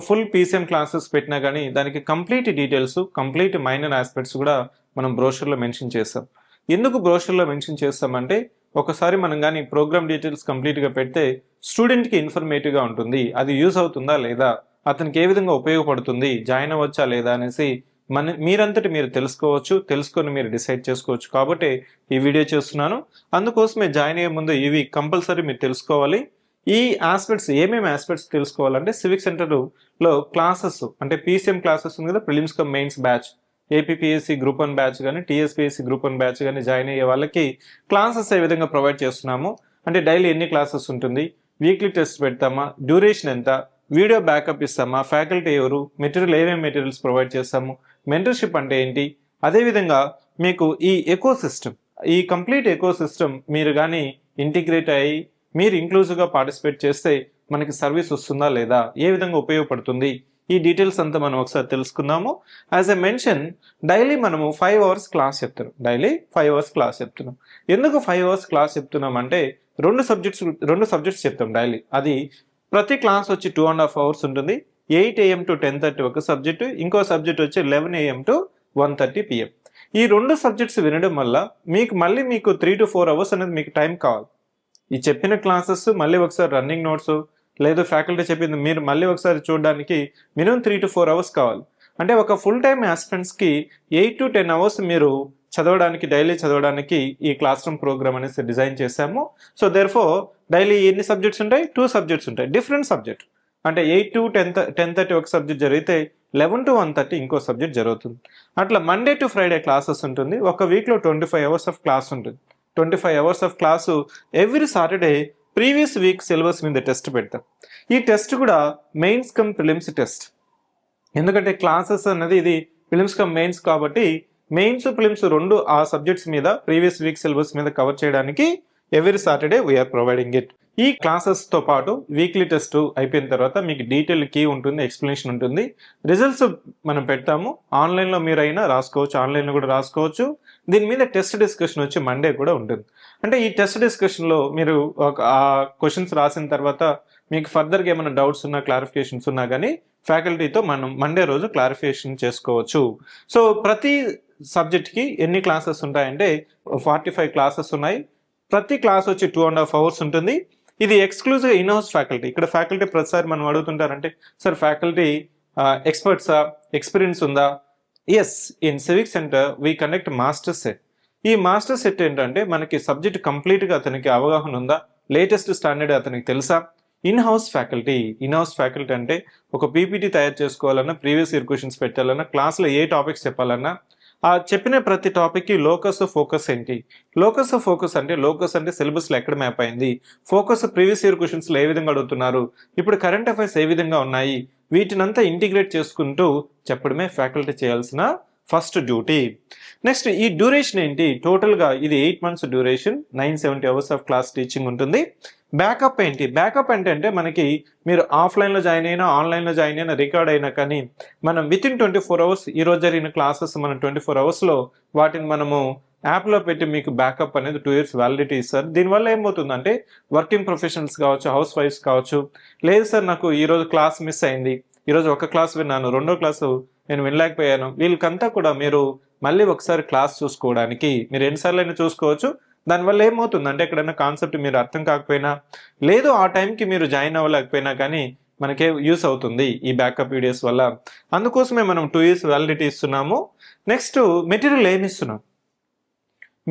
Full PCM classes పెట్టినా కానీ దానికి complete details, complete minor aspects కూడా మనం బ్రోషర్లో మెన్షన్ చేస్తాం. ఎందుకు బ్రోషర్లో మెన్షన్ చేస్తామంటే ఒకసారి మనం కానీ ప్రోగ్రామ్ డీటెయిల్స్ కంప్లీట్గా పెడితే స్టూడెంట్కి ఇన్ఫర్మేటివ్గా ఉంటుంది. అది యూజ్ అవుతుందా లేదా, అతనికి ఏ విధంగా ఉపయోగపడుతుంది, జాయిన్ అవ్వచ్చా లేదా అనేసి మీరంతటి మీరు తెలుసుకొని మీరు డిసైడ్ చేసుకోవచ్చు. కాబట్టి ఈ వీడియో చేస్తున్నాను. అందుకోసమే జాయిన్ అయ్యే ముందు ఇవి కంపల్సరీ మీరు తెలుసుకోవాలి. ఈ ఆస్పెక్ట్స్ ఏమేమి ఆస్పెక్ట్స్ తెలుసుకోవాలంటే సివిక్ సెంటర్లో క్లాసెస్ అంటే పీసీఎం క్లాసెస్ ఉంది కదా, prelims cum mains batch, APPSC group 1 batch కానీ టీఎస్పీఎస్సీ గ్రూప్ 1 బ్యాచ్ కానీ జాయిన్ అయ్యే వాళ్ళకి క్లాసెస్ ఏ విధంగా ప్రొవైడ్ చేస్తున్నాము అంటే డైలీ ఎన్ని క్లాసెస్ ఉంటుంది, వీక్లీ టెస్ట్ పెడతామా, డ్యూరేషన్ ఎంత, వీడియో బ్యాకప్ ఇస్తామా, ఫ్యాకల్టీ ఎవరు, మెటీరియల్ ఏమేమి మెటీరియల్స్ ప్రొవైడ్ చేస్తాము, మెంటర్షిప్ అంటే ఏంటి, అదేవిధంగా మీకు ఈ ఎకోసిస్టమ్, ఈ కంప్లీట్ ఎకోసిస్టమ్ మీరు కానీ ఇంటిగ్రేట్ అయ్యి మీరు ఇంక్లూజివ్గా పార్టిసిపేట్ చేస్తే మనకి సర్వీస్ వస్తుందా లేదా, ఏ విధంగా ఉపయోగపడుతుంది, ఈ డీటెయిల్స్ అంతా మనం ఒకసారి తెలుసుకుందాము. యాజ్ ఎ మెన్షన్ డైలీ మనము 5 hours క్లాస్ చెప్తున్నాం. డైలీ 5 hours క్లాస్ చెప్తున్నాం. ఎందుకు 5 hours క్లాస్ చెప్తున్నాం అంటే రెండు సబ్జెక్ట్స్ చెప్తాం డైలీ. అది ప్రతి క్లాస్ వచ్చి 2.5 hours ఉంటుంది. 8 AM to 10:30 ఒక సబ్జెక్టు, ఇంకో సబ్జెక్ట్ వచ్చి 11 AM to 1:30 PM. ఈ రెండు సబ్జెక్ట్స్ వినడం వల్ల మీకు 3 to 4 hours అనేది మీకు టైం కావాలి. ఈ చెప్పిన క్లాసెస్ మళ్ళీ ఒకసారి రన్నింగ్ నోట్స్ లేదు ఫ్యాకల్టీ చెప్పింది మీరు మళ్ళీ ఒకసారి చూడడానికి మినిమం 3 to 4 hours కావాలి. అంటే ఒక ఫుల్ టైమ్ ఆస్పిరెంట్స్కి 8 to 10 hours మీరు డైలీ చదవడానికి ఈ క్లాస్ రూమ్ ప్రోగ్రామ్ అనేసి డిజైన్ చేశాము. సో దేర్ఫోర్ డైలీ ఎన్ని సబ్జెక్ట్స్ ఉంటాయి, 2 subjects ఉంటాయి, డిఫరెంట్ సబ్జెక్ట్. అంటే 8 to 10:30 ఒక సబ్జెక్ట్ జరిగితే 11 to 1:30 ఇంకో సబ్జెక్ట్ జరుగుతుంది. అట్లా మండే టు ఫ్రైడే క్లాసెస్ ఉంటుంది. ఒక వీక్లో 25 hours ఆఫ్ క్లాస్ ఉంటుంది. 25 hours of class every Saturday previous week syllabus మీద టెస్ట్ పెడతాం. ఈ టెస్ట్ కూడా మెయిన్స్ కమ్ ప్రిలిమ్స్ టెస్ట్. ఎందుకంటే క్లాసెస్ అన్నది ఇది ప్రిలిమ్స్ కమ్ మెయిన్స్ కాబట్టి మెయిన్స్ ప్రిలిమ్స్ రెండు ఆ సబ్జెక్ట్స్ మీద ప్రీవియస్ వీక్ సిలబస్ మీద కవర్ చేయడానికి every Saturday we're providing it. ఈ క్లాసెస్తో పాటు వీక్లీ టెస్ట్ అయిపోయిన తర్వాత మీకు డీటెయిల్ కీ ఉంటుంది, ఎక్స్ప్లెనేషన్ ఉంటుంది, రిజల్ట్స్ మనం పెడతాము. ఆన్లైన్లో మీరైనా రాసుకోవచ్చు, ఆన్లైన్లో కూడా రాసుకోవచ్చు. దీని మీద టెస్ట్ డిస్కషన్ వచ్చి మండే కూడా ఉంటుంది. అంటే ఈ టెస్ట్ డిస్కషన్లో మీరు ఆ క్వశ్చన్స్ రాసిన తర్వాత మీకు ఫర్దర్గా ఏమైనా డౌట్స్ ఉన్నా, క్లారిఫికేషన్స్ ఉన్నా కానీ ఫ్యాకల్టీతో మనం మండే రోజు క్లారిఫికేషన్ చేసుకోవచ్చు. సో ప్రతి సబ్జెక్ట్కి ఎన్ని క్లాసెస్ ఉంటాయంటే 45 క్లాసెస్ ఉన్నాయి. ప్రతి క్లాస్ వచ్చి 2.5 hours ఉంటుంది. ఇది ఎక్స్క్లూజివ్ ఇన్హౌస్ ఫ్యాకల్టీ. ఇక్కడ ఫ్యాకల్టీ ప్రతిసారి మనం అడుగుతుంటారంటే సార్ ఫ్యాకల్టీ ఎక్స్పర్ట్సా, ఎక్స్పీరియన్స్ ఉందా? Yes, in Civic Centre we conduct master set. ఈ మాస్టర్ సెట్ ఏంటంటే మనకి సబ్జెక్ట్ కంప్లీట్గా అతనికి అవగాహన ఉందా, లేటెస్ట్ స్టాండర్డ్ అతనికి తెలుసా. ఇన్ హౌస్ ఫ్యాకల్టీ అంటే ఒక పీపీటీ తయారు చేసుకోవాలన్నా, ప్రీవియస్ ఇయర్ క్వశ్చన్స్ పెట్టాలన్నా, క్లాస్లో ఏ టాపిక్స్ చెప్పాలన్నా ఆ చెప్పిన ప్రతి టాపిక్కి లోకస్ ఫోకస్ ఏంటి, లోకస్ అంటే సిలబస్లో ఎక్కడ మ్యాప్ అయింది, ఫోకస్ ప్రీవియస్ ఇయర్ క్వశ్చన్స్లో ఏ విధంగా అడుగుతున్నారు, ఇప్పుడు కరెంట్ అఫైర్స్ ఏ విధంగా ఉన్నాయి, వీటినంతా ఇంటిగ్రేట్ చేసుకుంటూ చెప్పడమే ఫ్యాకల్టీ చేయాల్సిన ఫస్ట్ డ్యూటీ. నెక్స్ట్ ఈ డ్యూరేషన్ ఏంటి, టోటల్గా ఇది 8 months duration, 970 hours of class teaching ఉంటుంది. బ్యాకప్ ఏంటి, బ్యాకప్ అంటే మనకి మీరు ఆఫ్లైన్లో జాయిన్ అయినా, ఆన్లైన్లో జాయిన్ అయినా, రికార్డ్ అయినా కానీ మనం వితిన్ 24 hours ఈరోజు జరిగిన క్లాసెస్ మనం 24 hours వాటిని మనము యాప్లో పెట్టి మీకు బ్యాకప్ అనేది 2 years వ్యాలిడిటీ ఇస్తారు. దీనివల్ల ఏమవుతుందంటే వర్కింగ్ ప్రొఫెషనల్స్ కావచ్చు, హౌస్ వైఫ్స్ కావచ్చు, లేదు సార్ నాకు ఈరోజు క్లాస్ మిస్ అయింది, ఈరోజు ఒక క్లాస్ విన్నాను, రెండో క్లాసు నేను వినలేకపోయాను, వీళ్ళకంతా కూడా మీరు మళ్ళీ ఒకసారి క్లాస్ చూసుకోవడానికి మీరు ఎన్నిసార్లు అయినా చూసుకోవచ్చు. దానివల్ల ఏమవుతుందంటే ఎక్కడైనా కాన్సెప్ట్ మీరు అర్థం కాకపోయినా, లేదు ఆ టైంకి మీరు జాయిన్ అవ్వలేకపోయినా కానీ మనకే యూస్ అవుతుంది ఈ బ్యాకప్ వీడియోస్ వల్ల. అందుకోసమే మనం 2 years వ్యాలిడిటీ ఇస్తున్నాము. నెక్స్ట్ మెటీరియల్ ఏమి ఇస్తున్నాం,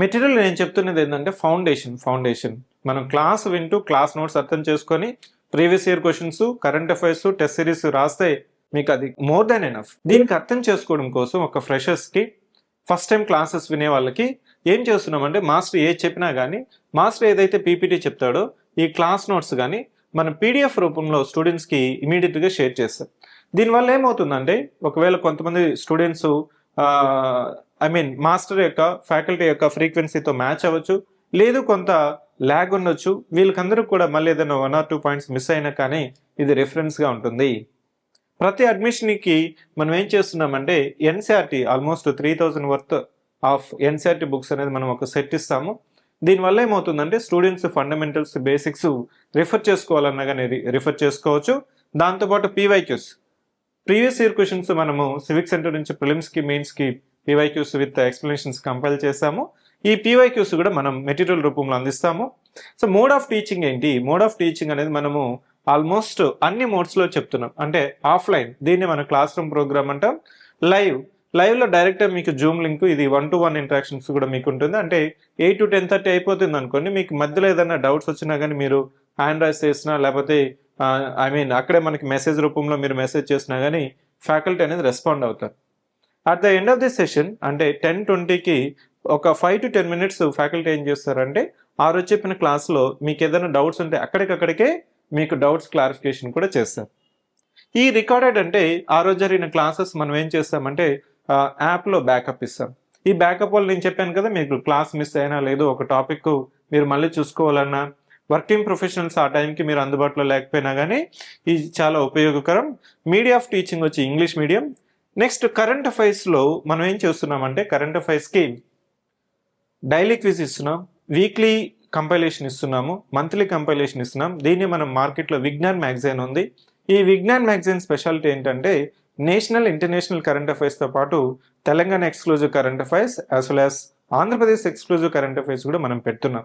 మెటీరియల్ నేను చెప్తున్నది ఏంటంటే ఫౌండేషన్. మనం క్లాస్ వింటూ క్లాస్ నోట్స్ అర్థం చేసుకొని previous year questions, current affairs, test series రాస్తే మీకు అది మోర్ దాన్ ఎనఫ్. దీనికి అర్థం చేసుకోవడం కోసం ఒక ఫ్రెషర్స్కి, ఫస్ట్ టైం క్లాసెస్ వినే వాళ్ళకి ఏం చేస్తున్నామంటే మాస్టర్ ఏది చెప్పినా కానీ, మాస్టర్ ఏదైతే పీపీటీ చెప్తాడో ఈ క్లాస్ నోట్స్ కానీ మనం పీడిఎఫ్ రూపంలో స్టూడెంట్స్కి ఇమీడియట్గా షేర్ చేస్తాం. దీనివల్ల ఏమవుతుందంటే ఒకవేళ కొంతమంది స్టూడెంట్స్ మాస్టర్ యొక్క ఫ్యాకల్టీ యొక్క ఫ్రీక్వెన్సీతో మ్యాచ్ అవ్వచ్చు, లేదు కొంత ల్యాగ్ ఉండొచ్చు, వీళ్ళకందరూ కూడా మళ్ళీ ఏదైనా 1 or 2 points మిస్ అయినా కానీ ఇది రెఫరెన్స్గా ఉంటుంది. ప్రతి అడ్మిషన్కి మనం ఏం చేస్తున్నామంటే NCERT almost 3000 worth of NCERT books అనేది మనం ఒక సెట్ ఇస్తాము. దీనివల్ల ఏమవుతుందంటే స్టూడెంట్స్ ఫండమెంటల్స్, బేసిక్స్ రిఫర్ చేసుకోవాలన్నా కానీ రిఫర్ చేసుకోవచ్చు. దాంతోపాటు పీవైక్యూస్ ప్రీవియస్ ఇయర్ క్వశ్చన్స్ మనము సివిక్ సెంటర్ నుంచి ప్రిలిమ్స్కి మెయిన్స్కి పీవైక్యూస్ విత్ ఎక్స్ప్లెనేషన్స్ కంపైల్ చేస్తాము. ఈ పీవైక్యూస్ కూడా మనం మెటీరియల్ రూపంలో అందిస్తాము. సో మోడ్ ఆఫ్ టీచింగ్ ఏంటి? మోడ్ ఆఫ్ టీచింగ్ అనేది మనము ఆల్మోస్ట్ అన్ని మోడ్స్లో చెప్తున్నాం. అంటే ఆఫ్లైన్, దీన్ని మన క్లాస్ రూమ్ ప్రోగ్రామ్ అంటాం. లైవ్లో డైరెక్ట్గా మీకు జూమ్ లింక్, ఇది 1-to-1 ఇంటరాక్షన్స్ కూడా మీకు ఉంటుంది. అంటే 8 to 10:30 అయిపోతుంది అనుకోండి, మీకు మధ్యలో ఏదైనా డౌట్స్ వచ్చినా కానీ మీరు హ్యాండ్ రైస్ చేసినా, లేకపోతే అక్కడే మనకి మెసేజ్ రూపంలో మీరు మెసేజ్ చేసినా కానీ ఫ్యాకల్టీ అనేది రెస్పాండ్ అవుతారు. At the end of the session అంటే 10:20కి ఒక 5 to 10 minutes ఫ్యాకల్టీ ఏం చేస్తారంటే ఆ రోజు చెప్పిన క్లాస్లో మీకు ఏదైనా డౌట్స్ ఉంటే అక్కడికక్కడికే మీకు డౌట్స్ క్లారిఫికేషన్ కూడా చేస్తారు. ఈ రికార్డెడ్ అంటే ఆ రోజు జరిగిన క్లాసెస్ మనం ఏం చేస్తామంటే యాప్లో బ్యాకప్ ఇస్తాం. ఈ బ్యాకప్ వల్ల నేను చెప్పాను కదా, మీకు క్లాస్ మిస్ అయినా లేదు, ఒక టాపిక్ మీరు మళ్ళీ చూసుకోవాలన్నా, వర్కింగ్ ప్రొఫెషనల్స్ ఆ టైంకి మీరు అందుబాటులో లేకపోయినా కానీ ఇది చాలా ఉపయోగకరం. మీడియా ఆఫ్ టీచింగ్ వచ్చి ఇంగ్లీష్ మీడియం. నెక్స్ట్ కరెంట్ అఫైర్స్లో మనం ఏం చేస్తున్నామంటే కరెంట్ అఫైర్స్కి డైలీ క్విజ్ ఇస్తున్నాం, వీక్లీ కంపైలేషన్ ఇస్తున్నాము, మంత్లీ కంపైలేషన్ ఇస్తున్నాం. దీన్ని మనం మార్కెట్లో విజ్ఞాన్ మ్యాగజైన్ ఉంది. ఈ విజ్ఞాన్ మ్యాగజైన్ స్పెషాలిటీ ఏంటంటే నేషనల్ ఇంటర్నేషనల్ కరెంట్ అఫైర్స్తో పాటు Telangana exclusive current affairs as well as Andhra Pradesh exclusive current affairs కూడా మనం పెడుతున్నాం.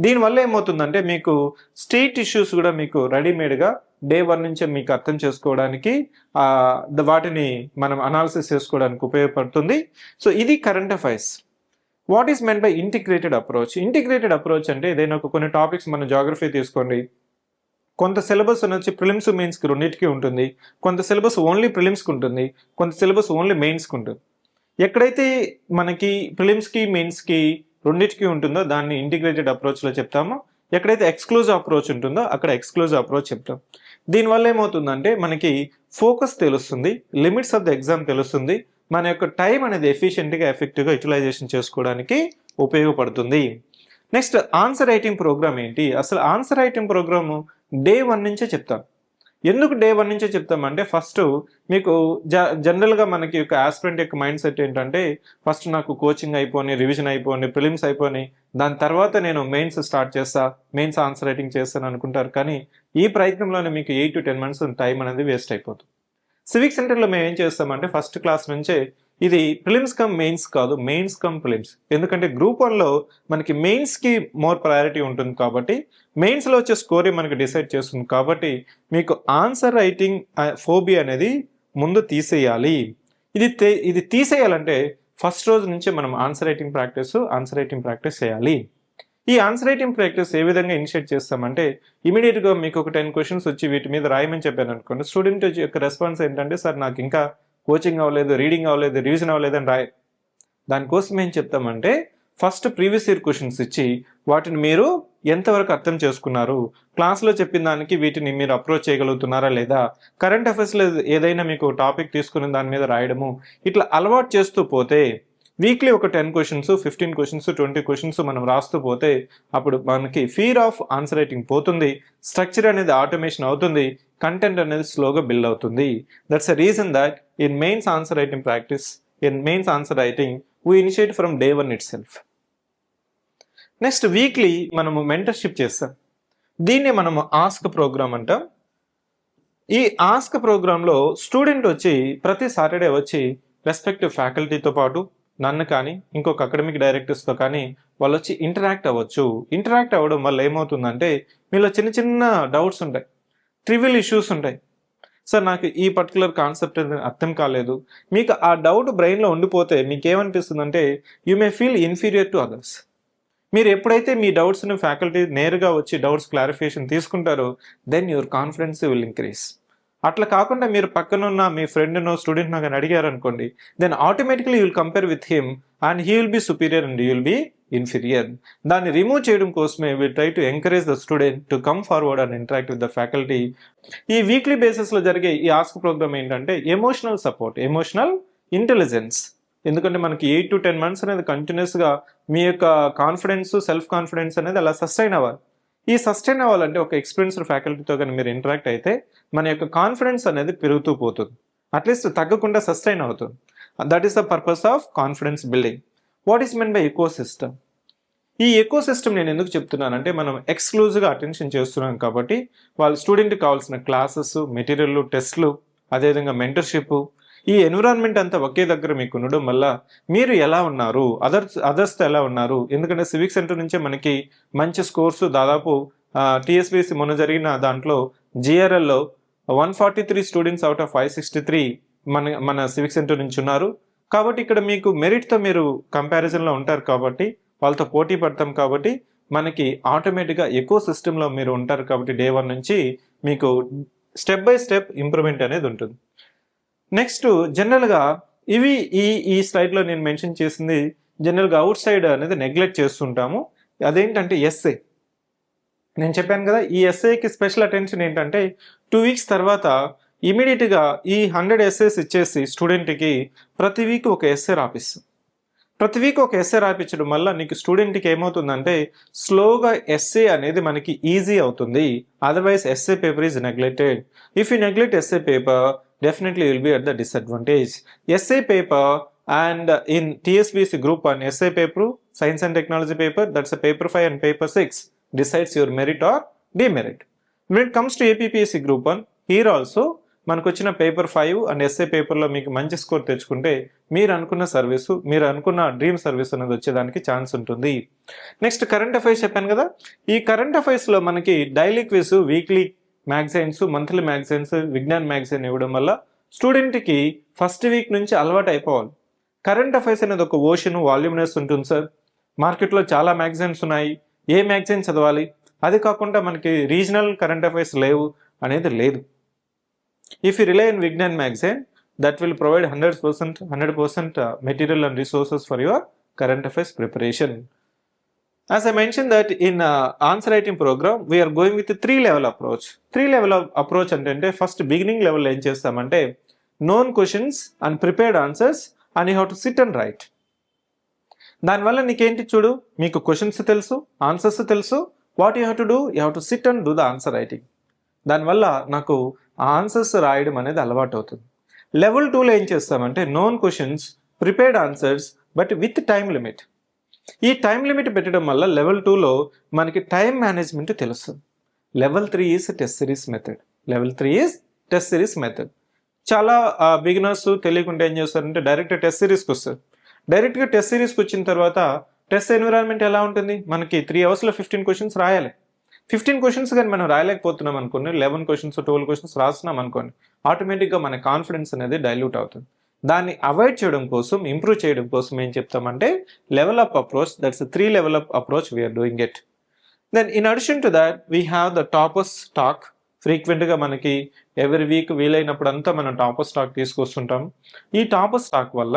దీనివల్ల ఏమవుతుందంటే మీకు స్టేట్ ఇష్యూస్ కూడా మీకు రెడీమేడ్గా డే 1 నుంచే మీకు అర్థం చేసుకోవడానికి, వాటిని మనం అనాలిసిస్ చేసుకోవడానికి ఉపయోగపడుతుంది. సో ఇది current affairs. What is men by integrated approach? Integrated approach అంటే ఏదైనా కొన్ని టాపిక్స్, మన జాగ్రఫీ తీసుకోండి, కొంత సిలబస్ వచ్చి ప్రిలిమ్స్ మెయిన్స్కి రెండింటికి ఉంటుంది, కొంత సిలబస్ ఓన్లీ ప్రిలిమ్స్కి ఉంటుంది, కొంత సిలబస్ ఓన్లీ మెయిన్స్కి ఉంటుంది. ఎక్కడైతే మనకి ప్రిలిమ్స్కి మెయిన్స్కి రెండింటికి ఉంటుందో దాన్ని ఇంటిగ్రేటెడ్ అప్రోచ్లో చెప్తాము. ఎక్కడైతే ఎక్స్క్లూజివ్ అప్రోచ్ ఉంటుందో అక్కడ ఎక్స్క్లూజివ్ అప్రోచ్ చెప్తాం. దీనివల్ల ఏమవుతుందంటే మనకి ఫోకస్ తెలుస్తుంది, లిమిట్స్ ఆఫ్ ద ఎగ్జామ్ తెలుస్తుంది, మన యొక్క టైం అనేది ఎఫిషియెంట్గా ఎఫెక్టివ్గా యూటిలైజేషన్ చేసుకోవడానికి ఉపయోగపడుతుంది. నెక్స్ట్ ఆన్సర్ రైటింగ్ ప్రోగ్రామ్ ఏంటి? అసలు ఆన్సర్ రైటింగ్ ప్రోగ్రాము డే 1 నుంచే చెప్తాం. ఎందుకు డే 1 నుంచే చెప్తామంటే ఫస్ట్ మీకు జనరల్గా మనకి యొక్క ఆస్పిరెంట్ యొక్క మైండ్ సెట్ ఏంటంటే ఫస్ట్ నాకు కోచింగ్ అయిపోయి, రివిజన్ అయిపోయి, ప్రిలిమ్స్ అయిపోయి, దాని తర్వాత నేను మెయిన్స్ స్టార్ట్ చేస్తా, మెయిన్స్ ఆన్సర్ రైటింగ్ చేస్తాను అనుకుంటారు. కానీ ఈ ప్రయత్నంలోనే మీకు 8 to 10 months టైం అనేది వేస్ట్ అయిపోతుంది. సివిక్ సెంటర్లో మేము ఏం చేస్తామంటే ఫస్ట్ క్లాస్ నుంచే ఇది ప్రిలిమ్స్ కమ్ మెయిన్స్ కాదు, మెయిన్స్ కమ్ ప్రిలిమ్స్. ఎందుకంటే గ్రూప్ 1లో మనకి మెయిన్స్కి మోర్ ప్రయారిటీ ఉంటుంది కాబట్టి మెయిన్స్లో వచ్చే స్కోరే మనకి డిసైడ్ చేస్తుంది. కాబట్టి మీకు ఆన్సర్ రైటింగ్ ఫోబియా అనేది ముందు తీసేయాలి. ఇది తీసేయాలంటే ఫస్ట్ రోజు నుంచే మనం ఆన్సర్ రైటింగ్ ప్రాక్టీస్ చేయాలి. ఈ ఆన్సర్ రైటింగ్ ప్రాక్టీస్ ఏ విధంగా ఇనిషియేట్ చేస్తామంటే ఇమీడియట్గా మీకు ఒక 10 questions వచ్చి వీటి మీద రాయమని చెప్పాను అనుకోండి, స్టూడెంట్ యొక్క రెస్పాన్స్ ఏంటంటే సార్ నాకు ఇంకా కోచింగ్ అవ్వలేదు, రీడింగ్ అవ్వలేదు, రివిజన్ అవ్వలేదు అని రాయ. దానికోసం ఏం చెప్తామంటే ఫస్ట్ ప్రీవియస్ ఇయర్ క్వశ్చన్స్ ఇచ్చి వాటిని మీరు ఎంతవరకు అర్థం చేసుకున్నారు, క్లాస్లో చెప్పిన దానికి వీటిని మీరు అప్రోచ్ చేయగలుగుతున్నారా లేదా, కరెంట్ అఫైర్స్లో ఏదైనా మీకు టాపిక్ తీసుకుని దాని మీద రాయడము, ఇట్లా అలవాటు చేస్తూ పోతే వీక్లీ ఒక 10 questions, 15 questions, 20 questions మనం రాస్తూ పోతే అప్పుడు మనకి ఫియర్ ఆఫ్ ఆన్సర్ రైటింగ్ పోతుంది, స్ట్రక్చర్ అనేది ఆటోమేషన్ అవుతుంది, కంటెంట్ అనేది స్లోగా బిల్డ్ అవుతుంది. That's a reason that in mains answer writing practice, in mains answer writing we initiate from day 1 itself. Next weekly మనము మెంటర్షిప్ చేస్తాం. దీన్ని మనము ఆస్క్ ప్రోగ్రామ్ అంటాం. ఈ ఆస్క్ ప్రోగ్రాంలో స్టూడెంట్ వచ్చి ప్రతి సాటర్డే వచ్చి రెస్పెక్టివ్ ఫ్యాకల్టీతో పాటు నన్ను కానీ ఇంకొక అకాడమిక్ డైరెక్టర్స్తో కానీ వాళ్ళు వచ్చి ఇంటరాక్ట్ అవ్వచ్చు. ఇంటరాక్ట్ అవ్వడం వల్ల ఏమవుతుందంటే మీలో చిన్న చిన్న డౌట్స్ ఉంటాయి, ట్రివియల్ ఇష్యూస్ ఉంటాయి. సార్ నాకు ఈ పర్టికులర్ కాన్సెప్ట్ అర్థం కాలేదు, మీకు ఆ డౌట్ బ్రెయిన్లో ఉండిపోతే మీకు ఏమనిపిస్తుందంటే you may feel inferior to others. మీరు ఎప్పుడైతే మీ డౌట్స్ని ఫ్యాకల్టీ నేరుగా వచ్చి డౌట్స్ క్లారిఫికేషన్ తీసుకుంటారో then your confidence will increase. అట్లా కాకుండా మీరు పక్కనున్న మీ ఫ్రెండ్నో స్టూడెంట్నో కానీ అడిగారు అనుకోండి, then automatically you will compare with him and he will be superior and you will be inferior. దాన్ని రిమూవ్ చేయడం కోసమే will try to encourage the student to come forward and interact with the faculty. ఈ weekly బేసిస్లో జరిగే ఈ ask programme ఏంటంటే emotional support, emotional intelligence. ఎందుకంటే మనకి 8 to 10 months అనేది కంటిన్యూస్గా మీ యొక్క కాన్ఫిడెన్స్, సెల్ఫ్ కాన్ఫిడెన్స్ అనేది అలా సస్టైన్ అవ్వాలి. ఈ సస్టైన్ అవ్వాలంటే ఒక ఎక్స్పీరియన్స్డ్ ఫ్యాకల్టీతో కానీ మీరు ఇంటరాక్ట్ అయితే మన యొక్క కాన్ఫిడెన్స్ అనేది పెరుగుతూ పోతుంది, అట్లీస్ట్ తగ్గకుండా సస్టైన్ అవుతుంది. That is the purpose of confidence building. What is men by eco system? ఈ ఎకో సిస్టమ్ నేను ఎందుకు చెప్తున్నానంటే మనం ఎక్స్క్లూజివ్గా అటెన్షన్ చేస్తున్నాం కాబట్టి వాళ్ళ స్టూడెంట్కి కావాల్సిన క్లాసెస్, మెటీరియల్, టెస్ట్లు అదేవిధంగా మెంటర్షిప్, ఈ ఎన్విరాన్మెంట్ అంతా ఒకే దగ్గర మీకు ఉండడం వల్ల మీరు ఎలా ఉన్నారు, అదర్స్తో ఎలా ఉన్నారు, ఎందుకంటే సివిక్ సెంటర్ నుంచే మనకి మంచి స్కోర్స్ దాదాపు టీఎస్పీఎస్సీ మొన్న జరిగిన దాంట్లో జిఆర్ఎల్లో 143 స్టూడెంట్స్ అవుట్ ఆఫ్ 563 మన సివిక్ సెంటర్ నుంచి ఉన్నారు. కాబట్టి ఇక్కడ మీకు మెరిట్తో మీరు కంపారిజన్లో ఉంటారు కాబట్టి వాళ్ళతో పోటీ పడతాం కాబట్టి మనకి ఆటోమేటిక్గా ఎక్కువ సిస్టంలో మీరు ఉంటారు కాబట్టి డే 1 నుంచి మీకు స్టెప్ బై స్టెప్ ఇంప్రూవ్మెంట్ అనేది ఉంటుంది. నెక్స్ట్ జనరల్గా ఇవి ఈ స్లైడ్లో నేను మెన్షన్ చేసింది జనరల్గా అవుట్ సైడ్ అనేది నెగ్లెక్ట్ చేస్తుంటాము. అదేంటంటే ఎస్ఏ. నేను చెప్పాను కదా, ఈ ఎస్ఏకి స్పెషల్ అటెన్షన్ ఏంటంటే 2 వీక్స్ తర్వాత ఇమీడియట్గా ఈ 100 ఎస్ఏస్ ఇచ్చేసి స్టూడెంట్కి ప్రతి వీక్ ఒక ఎస్ఏ రాపిస్తాం. ప్రతి వీక్ ఒక ఎస్ఏ రాయించడం వల్ల నీకు స్టూడెంట్కి ఏమవుతుందంటే స్లోగా ఎస్ఏ అనేది మనకి ఈజీ అవుతుంది. Otherwise SA paper is neglected. If you neglect SA paper definitely will be at the disadvantage. Essay paper and in TSBC group 1 essay paper, science and technology paper, that's a paper 5 and paper 6 decides your merit or demerit. When it comes to APPSC group 1, here also మనకు వచ్చిన paper 5 and SA పేపర్లో మీకు మంచి score తెచ్చుకుంటే మీరు అనుకున్న service, మీరు అనుకున్న డ్రీమ్ సర్వీస్ అనేది వచ్చేదానికి ఛాన్స్ ఉంటుంది. నెక్స్ట్ కరెంట్ అఫైర్స్ చెప్పాను కదా, ఈ కరెంట్ అఫైర్స్లో మనకి daily quiz, weekly magazines, monthly magazines, Vignan magazine ఇవ్వడం వల్ల స్టూడెంట్కి ఫస్ట్ వీక్ నుంచి అలవాటు అయిపోవాలి. కరెంట్ అఫైర్స్ అనేది ఒక ఓషన్ వాల్యూమినస్ ఉంటుంది సార్. మార్కెట్లో చాలా మ్యాగజైన్స్ ఉన్నాయి, ఏ మ్యాగజైన్ చదవాలి, అది కాకుండా మనకి రీజనల్ కరెంట్ అఫైర్స్ లేవు అనేది లేదు. If you rely on Vignan magazine, that will provide 100% material and resources for your current affairs preparation. As I mentioned that in answer writing program, we are going with a 3-level approach. 3-level approach అంటే first beginning లెవెల్లో ఏం చేస్తామంటే known questions and prepared answers and you have to sit and write. దానివల్ల నీకేంటి చూడు, మీకు questions తెలుసు, answers తెలుసు, what you have to do, you have to SIT and do the answer writing. దానివల్ల నాకు ఆన్సర్స్ రాయడం అనేది అలవాటు అవుతుంది. లెవెల్ 2లో ఏం చేస్తామంటే known questions, prepared answers but with time limit. ఈ టైం లిమిట్ పెట్టడం వల్ల లెవెల్ 2లో మనకి టైం మేనేజ్మెంట్ తెలుస్తుంది. Level 3 is test series method. Level 3 is test series method. చాలా బిగినర్స్ తెలియకుండా ఏం చేస్తారంటే డైరెక్ట్ టెస్ట్ సిరీస్కి వస్తారు. డైరెక్ట్గా టెస్ట్ సిరీస్కి వచ్చిన తర్వాత టెస్ట్ ఎన్విరాన్మెంట్ ఎలా ఉంటుంది, మనకి 3 అవర్స్లో 15 క్వశ్చన్స్ రాయాలి. 15 క్వశ్చన్స్ కానీ మనం రాయలేకపోతున్నాం అనుకోండి, 11 క్వశ్చన్స్ 12 క్వశ్చన్స్ రాస్తున్నాం అనుకోండి, ఆటోమేటిక్గా మన కాన్ఫిడెన్స్ అనేది డైల్యూట్ అవుతుంది. దాన్ని అవాయిడ్ చేయడం కోసం, ఇంప్రూవ్ చేయడం కోసం ఏం చెప్తామంటే level up approach, that's 3 level up approach we are doing it. Then in addition to that we have the toppers talk. ఫ్రీక్వెంట్గా మనకి ఎవ్రీ వీక్ వీలైనప్పుడు అంతా మనం టాపర్స్ టాక్ తీసుకొస్తుంటాం. ఈ టాపర్స్ టాక్ వల్ల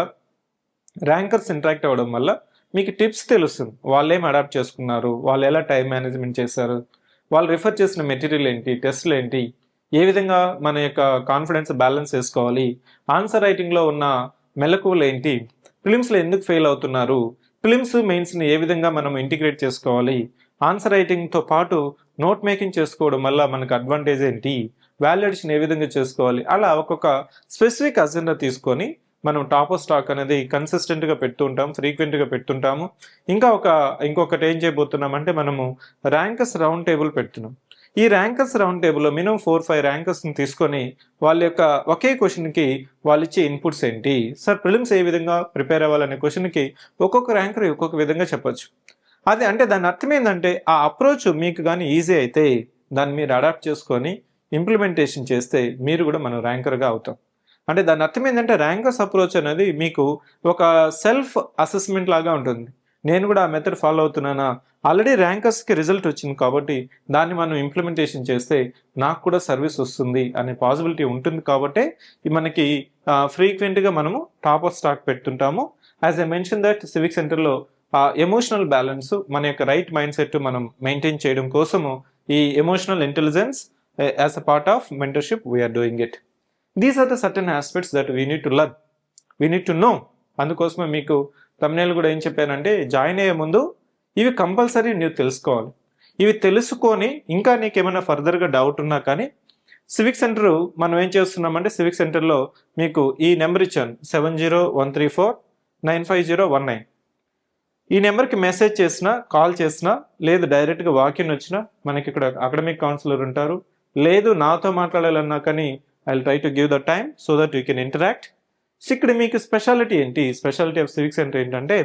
ర్యాంకర్స్ ఇంటరాక్ట్ అవ్వడం వల్ల మీకు టిప్స్ తెలుస్తుంది, వాళ్ళు ఏం అడాప్ట్ చేసుకున్నారు, వాళ్ళు ఎలా టైం మేనేజ్మెంట్ చేశారు, వాళ్ళు రిఫర్ చేసిన మెటీరియల్ ఏంటి, టెస్ట్లు ఏంటి, ఏ విధంగా మన యొక్క కాన్ఫిడెన్స్ బ్యాలెన్స్ చేసుకోవాలి, ఆన్సర్ రైటింగ్లో ఉన్న మెలకువలు ఏంటి, ప్రిలిమ్స్లో ఎందుకు ఫెయిల్ అవుతున్నారు, ప్రిలిమ్స్ మెయిన్స్ని ఏ విధంగా మనం ఇంటిగ్రేట్ చేసుకోవాలి, ఆన్సర్ రైటింగ్తో పాటు నోట్ మేకింగ్ చేసుకోవడం వల్ల మనకు అడ్వాంటేజ్ ఏంటి, వాల్యుయేషన్ ఏ విధంగా చేసుకోవాలి, అలా ఒక్కొక్క స్పెసిఫిక్ అజెండా తీసుకొని మనం టాపర్ స్టాక్ అనేది కన్సిస్టెంట్గా పెడుతుంటాం, ఫ్రీక్వెంట్గా పెడుతుంటాము. ఇంకొకటి ఏం చేయబోతున్నామంటే మనము ర్యాంకర్స్ రౌండ్ టేబుల్ పెడుతున్నాం. ఈ ర్యాంకర్స్ రౌండ్ టేబుల్లో మినిమం 4-5 ర్యాంకర్స్ని తీసుకొని వాళ్ళ యొక్క ఒకే క్వశ్చన్కి వాళ్ళు ఇచ్చే ఇన్పుట్స్ ఏంటి, సార్ ప్రిలిమ్స్ ఏ విధంగా ప్రిపేర్ అవ్వాలనే క్వశ్చన్కి ఒక్కొక్క ర్యాంకర్ ఒక్కొక్క విధంగా చెప్పొచ్చు. అది అంటే దాని అర్థం ఏంటంటే ఆ అప్రోచ్ మీకు కానీ ఈజీ అయితే దాన్ని మీరు అడాప్ట్ చేసుకొని ఇంప్లిమెంటేషన్ చేస్తే మీరు కూడా మనం ర్యాంకర్గా అవుతాం. అంటే దాని అర్థం ఏంటంటే ర్యాంకర్స్ అప్రోచ్ అనేది మీకు ఒక సెల్ఫ్ అసెస్మెంట్ లాగా ఉంటుంది. నేను కూడా ఆ మెథడ్ ఫాలో అవుతున్నానా, ఆల్రెడీ ర్యాంకర్స్కి రిజల్ట్ వచ్చింది కాబట్టి దాన్ని మనం ఇంప్లిమెంటేషన్ చేస్తే నాకు కూడా సర్వీస్ వస్తుంది అనే పాసిబిలిటీ ఉంటుంది. కాబట్టి మనకి ఫ్రీక్వెంట్గా మనము టాపర్ స్టాక్ పెడుతుంటాము. As I mention that civic సెంటర్లో ఎమోషనల్ బ్యాలెన్స్, మన యొక్క రైట్ మైండ్ సెట్ మనం మెయింటైన్ చేయడం కోసము ఈ emotional intelligence as a part of mentorship we are doing it. These are the certain aspects that we need to learn, we need to know. అందుకోసమే మీకు thumbnail కూడా ఏం చెప్పానంటే జాయిన్ అయ్యే ముందు ఇవి కంపల్సరీ నువ్వు తెలుసుకోవాలి. ఇవి తెలుసుకొని ఇంకా నీకేమైనా ఫర్దర్గా డౌట్ ఉన్నా కానీ సివిక్ సెంటర్ మనం ఏం చేస్తున్నామంటే సివిక్ సెంటర్లో మీకు ఈ నెంబర్ ఇచ్చాను 7013495019. ఈ నెంబర్కి మెసేజ్ చేసినా, కాల్ చేసినా, లేదు డైరెక్ట్గా వాకిన్ వచ్చినా మనకి ఇక్కడ అకాడమిక్ కౌన్సిలర్ ఉంటారు. లేదు నాతో మాట్లాడాలన్నా కానీ I'll try to give the time so that you can interact. So ఇక్కడ మీకు స్పెషాలిటీ ఏంటి, స్పెషాలిటీ ఆఫ్ సివిక్ సెంటర్ ఏంటంటే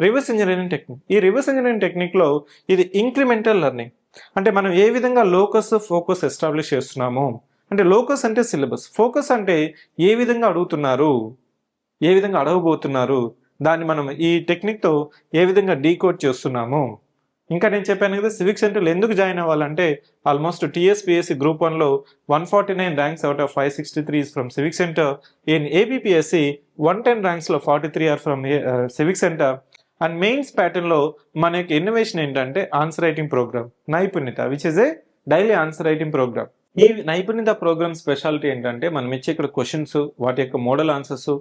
రివర్స్ ఇంజనీరింగ్ టెక్నిక్. ఈ రివర్స్ ఇంజనీరింగ్ టెక్నిక్లో ఇది ఇంక్రిమెంటల్ లెర్నింగ్. అంటే మనం ఏ విధంగా లోకస్ ఫోకస్ ఎస్టాబ్లిష్ చేస్తున్నాము అంటే లోకస్ అంటే సిలబస్, ఫోకస్ అంటే ఏ విధంగా అడుగుతున్నారు, ఏ విధంగా అడగబోతున్నారు, దాన్ని మనం ఈ టెక్నిక్తో ఏ విధంగా డీకోడ్ చేస్తున్నాము. ఇంకా నేను చెప్పాను కదా సివిక్ సెంటర్లో ఎందుకు జాయిన్ అవ్వాలంటే ఆల్మోస్ట్ టీఎస్పీఎస్సీ గ్రూప్ 1లో 149 ranks out of 563 is from civic center. In APPSC 110 ర్యాంక్స్లో 43 are from civic center. And mains ప్యాటర్న్లో మన యొక్క ఇన్నోవేషన్ ఏంటంటే ఆన్సర్ రైటింగ్ ప్రోగ్రామ్ నైపుణ్యత, which is a daily answer writing program. ఈ నైపుణ్యత ప్రోగ్రామ్ స్పెషాలిటీ ఏంటంటే మనం ఇచ్చే ఇక్కడ క్వశ్చన్స్, వాటి యొక్క మోడల్ ఆన్సర్స్,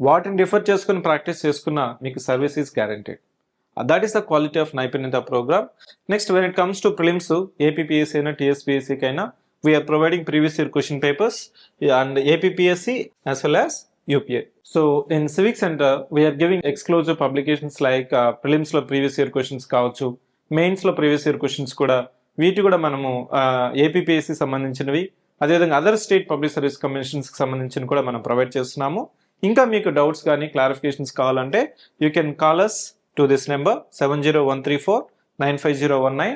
వాటిని రిఫర్ చేసుకుని ప్రాక్టీస్ చేసుకున్న మీకు service is guaranteed. That is the quality of Naipunita program. Next, when it comes to prelims, APPSC and TSPSC kaina, we are providing previous year question papers and APPSC as well as UPA. So in Civic Center, we are giving exclusive publications like prelims lo previous year questions kaavachu, mains lo previous year questions kuda, వీటి కూడా మనము APPSC సంబంధించినవి, అదేవిధంగా other state public service కమిషన్స్కి సంబంధించిన కూడా మనం provide చేస్తున్నాము. ఇంకా మీకు డౌట్స్ కానీ క్లారిఫికేషన్స్ కావాలంటే you can call us to this number 7013495019.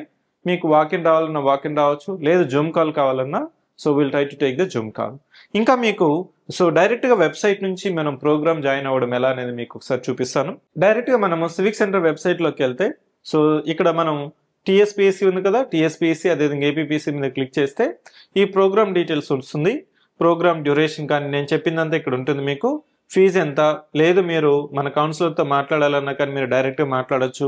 మీకు వాకిన్ రావాలన్నా వాకిన్ రావచ్చు, లేదు జూమ్ కాల్ కావాలన్నా so will try to take the Zoom call. ఇంకా మీకు సో డైరెక్ట్గా వెబ్సైట్ నుంచి మనం ప్రోగ్రామ్ జాయిన్ అవ్వడం ఎలా అనేది మీకు ఒకసారి చూపిస్తాను. డైరెక్ట్గా మనము సివిక్ సెంటర్ వెబ్సైట్లోకి వెళ్తే సో ఇక్కడ మనం టీఎస్పీఎస్సీ ఉంది కదా, టీఎస్పీఎస్సీ అదేవిధంగా ఏపీపీఎస్సీ మీద క్లిక్ చేస్తే ఈ ప్రోగ్రామ్ డీటెయిల్స్ వస్తుంది. ప్రోగ్రామ్ డ్యూరేషన్ కానీ నేను చెప్పిందంతా ఇక్కడ ఉంటుంది. మీకు ఫీజు ఎంత, లేదు మీరు మన కౌన్సిలర్తో మాట్లాడాలన్నా కానీ మీరు డైరెక్ట్గా మాట్లాడచ్చు.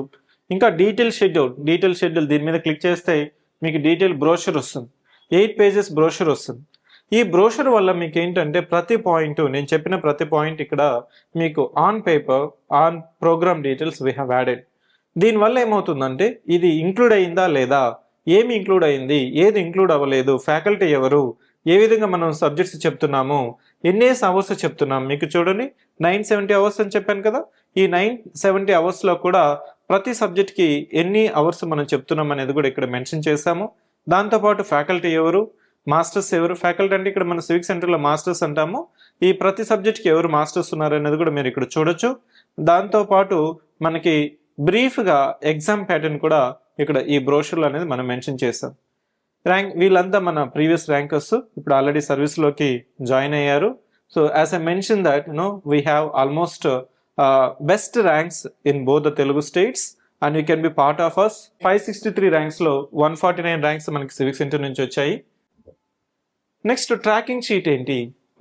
ఇంకా డీటెయిల్ షెడ్యూల్ దీని మీద క్లిక్ చేస్తే మీకు డీటెయిల్ బ్రోషర్ వస్తుంది, 8 pages బ్రోషర్ వస్తుంది. ఈ బ్రోషర్ వల్ల మీకు ఏంటంటే ప్రతి పాయింట్, నేను చెప్పిన ప్రతి పాయింట్ ఇక్కడ మీకు on paper, on programme details we have added. దీనివల్ల ఏమవుతుందంటే ఇది ఇంక్లూడ్ అయిందా లేదా, ఏమి ఇంక్లూడ్ అయింది, ఏది ఇంక్లూడ్ అవ్వలేదు, ఫ్యాకల్టీ ఎవరు, ఏ విధంగా మనం సబ్జెక్ట్స్ చెప్తున్నాము, ఎన్నేస్ అవర్స్ చెప్తున్నాం. మీకు చూడండి 970 hours అని చెప్పాను కదా, ఈ 970 hours కూడా ప్రతి సబ్జెక్ట్కి ఎన్ని అవర్స్ మనం చెప్తున్నాం అనేది కూడా ఇక్కడ మెన్షన్ చేస్తాము. దాంతోపాటు ఫ్యాకల్టీ ఎవరు, మాస్టర్స్ ఎవరు, ఫ్యాకల్టీ అంటే ఇక్కడ మన సివిక్ సెంటర్లో మాస్టర్స్ అంటాము, ఈ ప్రతి సబ్జెక్ట్కి ఎవరు మాస్టర్స్ ఉన్నారు అనేది కూడా మీరు ఇక్కడ చూడొచ్చు. దాంతోపాటు మనకి బ్రీఫ్గా ఎగ్జామ్ ప్యాటర్న్ కూడా ఇక్కడ ఈ బ్రోషర్లో అనేది మనం మెన్షన్ చేస్తాం. ర్యాంక్ వీళ్ళంతా మన ప్రీవియస్ ర్యాంకర్స్ ఇప్పుడు ఆల్రెడీ సర్వీస్లోకి జాయిన్ అయ్యారు. So as I mention that we have almost best ranks in both the Telugu states and you can be part of us. 563 ర్యాంక్స్లో 149 ర్యాంక్స్ మనకి సివిక్ సెంటర్ నుంచి వచ్చాయి. నెక్స్ట్ ట్రాకింగ్ షీట్ ఏంటి,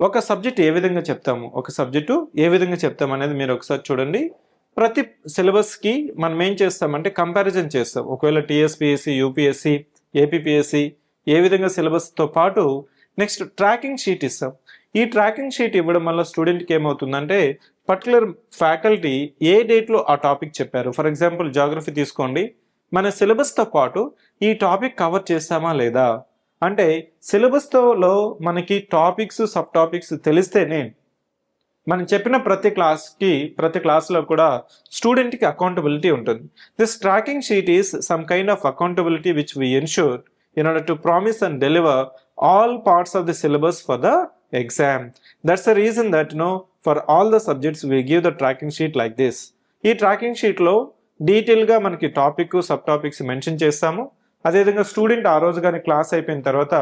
ఒక సబ్జెక్ట్ ఏ విధంగా చెప్తాము, ఒక సబ్జెక్టు ఏ విధంగా చెప్తాం అనేది మీరు ఒకసారి చూడండి. ప్రతి సిలబస్కి మనం ఏం చేస్తామంటే కంపారిజన్ చేస్తాం. ఒకవేళ టీఎస్పీఎస్సీ, యూపీఎస్సీ, ఏపీపీఎస్సీ ఏ విధంగా సిలబస్తో పాటు నెక్స్ట్ ట్రాకింగ్ షీట్ ఇస్తాం. ఈ ట్రాకింగ్ షీట్ ఇవ్వడం వల్ల స్టూడెంట్కి ఏమవుతుందంటే పర్టికులర్ ఫ్యాకల్టీ ఏ డేట్లో ఆ టాపిక్ చెప్పారు. ఫర్ ఎగ్జాంపుల్ జాగ్రఫీ తీసుకోండి, మన సిలబస్తో పాటు ఈ టాపిక్ కవర్ చేస్తామా లేదా అంటే సిలబస్లో మనకి టాపిక్స్, సబ్ టాపిక్స్ తెలిస్తేనే మనం చెప్పిన ప్రతి క్లాస్లో కూడా స్టూడెంట్కి అకౌంటబిలిటీ ఉంటుంది. This tracking sheet is some kind of accountability which we ensure in order to promise and deliver all parts of the syllabus for the exam. That's the reason that for all the subjects we give the tracking sheet like this. ఈ tracking షీట్లో డీటెయిల్గా మనకి topic, sub topics mention చేస్తాము. అదేవిధంగా student ఆ రోజు కానీ class అయిపోయిన తర్వాత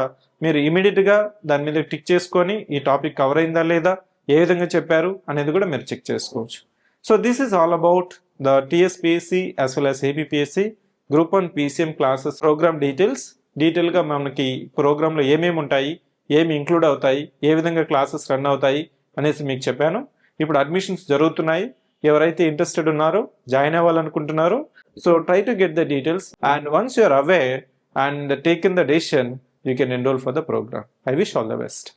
మీరు ఇమీడియట్గా దాని మీద టిక్ చేసుకొని ఈ టాపిక్ కవర్ అయిందా లేదా, ఏ విధంగా చెప్పారు అనేది కూడా మీరు చెక్ చేసుకోవచ్చు. So this is all about the TSPSC as well as APPSC group 1 PCM classes programme డీటెయిల్గా మనకి ప్రోగ్రాంలో ఏమేమి ఉంటాయి, ఏమి ఇంక్లూడ్ అవుతాయి, ఏ విధంగా క్లాసెస్ రన్ అవుతాయి అనేసి మీకు చెప్పాను. ఇప్పుడు అడ్మిషన్స్ జరుగుతున్నాయి. ఎవరైతే ఇంట్రెస్టెడ్ ఉన్నారో, జాయిన్ అవ్వాలనుకుంటున్నారో, so try to get the details and once you are aware and taken the decision, you can enroll for the program. I wish all the best.